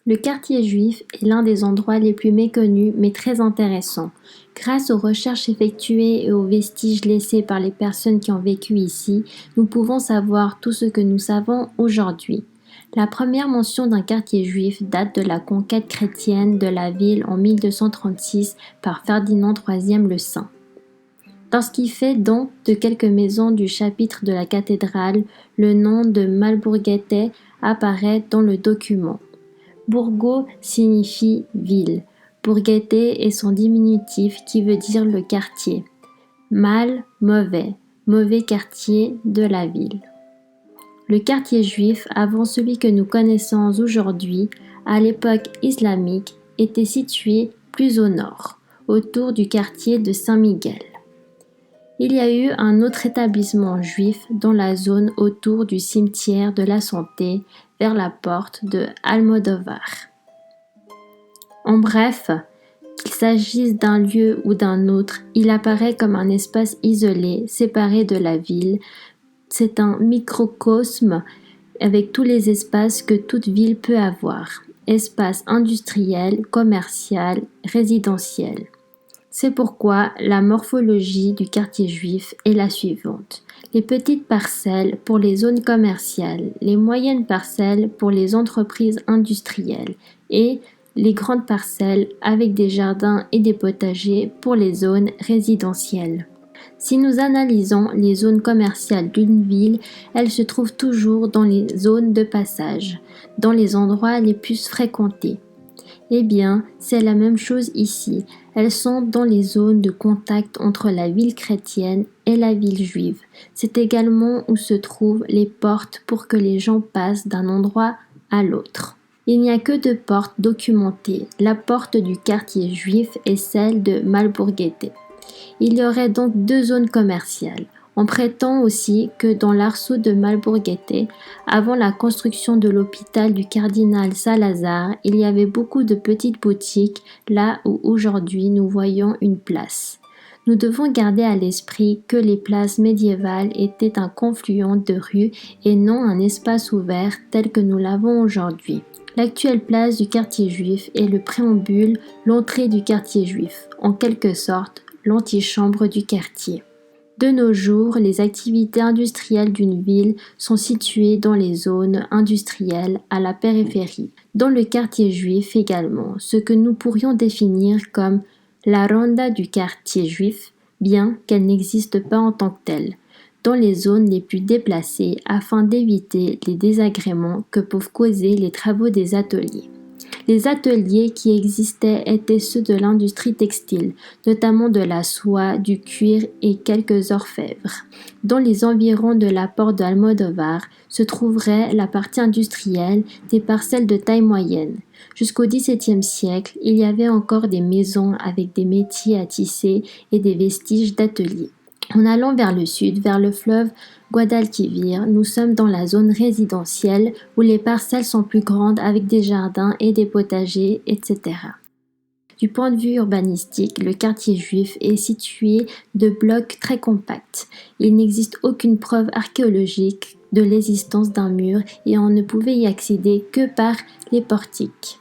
Le quartier juif est l'un des endroits les plus méconnus mais très intéressants. Grâce aux recherches effectuées et aux vestiges laissés par les personnes qui ont vécu ici, nous pouvons savoir tout ce que nous savons aujourd'hui. La première mention d'un quartier juif date de la conquête chrétienne de la ville en 1236 par Ferdinand III le Saint. Dans ce qui fait donc de quelques maisons du chapitre de la cathédrale, le nom de Malburgete apparaît dans le document. Burgo signifie ville. Burgete est son diminutif qui veut dire le quartier. Mal, mauvais, mauvais quartier de la ville. Le quartier juif, avant celui que nous connaissons aujourd'hui, à l'époque islamique, était situé plus au nord, autour du quartier de Saint-Miguel. Il y a eu un autre établissement juif dans la zone autour du cimetière de la Santé, vers la porte de Almodóvar. En bref, qu'il s'agisse d'un lieu ou d'un autre, il apparaît comme un espace isolé, séparé de la ville. C'est un microcosme avec tous les espaces que toute ville peut avoir, espace industriel, commercial, résidentiel. C'est pourquoi la morphologie du quartier juif est la suivante. Les petites parcelles pour les zones commerciales, les moyennes parcelles pour les entreprises industrielles et les grandes parcelles avec des jardins et des potagers pour les zones résidentielles. Si nous analysons les zones commerciales d'une ville, elles se trouvent toujours dans les zones de passage, dans les endroits les plus fréquentés. Eh bien, c'est la même chose ici. Elles sont dans les zones de contact entre la ville chrétienne et la ville juive. C'est également où se trouvent les portes pour que les gens passent d'un endroit à l'autre. Il n'y a que 2 portes documentées. La porte du quartier juif et celle de Malburgete. Il y aurait donc 2 zones commerciales. On prétend aussi que dans l'arceau de Malburgete, avant la construction de l'hôpital du cardinal Salazar, il y avait beaucoup de petites boutiques, là où aujourd'hui nous voyons une place. Nous devons garder à l'esprit que les places médiévales étaient un confluent de rues et non un espace ouvert tel que nous l'avons aujourd'hui. L'actuelle place du quartier juif est le préambule, l'entrée du quartier juif, en quelque sorte l'antichambre du quartier. De nos jours, les activités industrielles d'une ville sont situées dans les zones industrielles à la périphérie, dans le quartier juif également, ce que nous pourrions définir comme la ronda du quartier juif, bien qu'elle n'existe pas en tant que telle, dans les zones les plus déplacées afin d'éviter les désagréments que peuvent causer les travaux des ateliers. Les ateliers qui existaient étaient ceux de l'industrie textile, notamment de la soie, du cuir et quelques orfèvres. Dans les environs de la porte de Almodóvar se trouverait la partie industrielle des parcelles de taille moyenne. Jusqu'au XVIIe siècle, il y avait encore des maisons avec des métiers à tisser et des vestiges d'ateliers. En allant vers le sud, vers le fleuve Guadalquivir, nous sommes dans la zone résidentielle où les parcelles sont plus grandes avec des jardins et des potagers, etc. Du point de vue urbanistique, le quartier juif est situé de blocs très compacts. Il n'existe aucune preuve archéologique de l'existence d'un mur et on ne pouvait y accéder que par les portiques.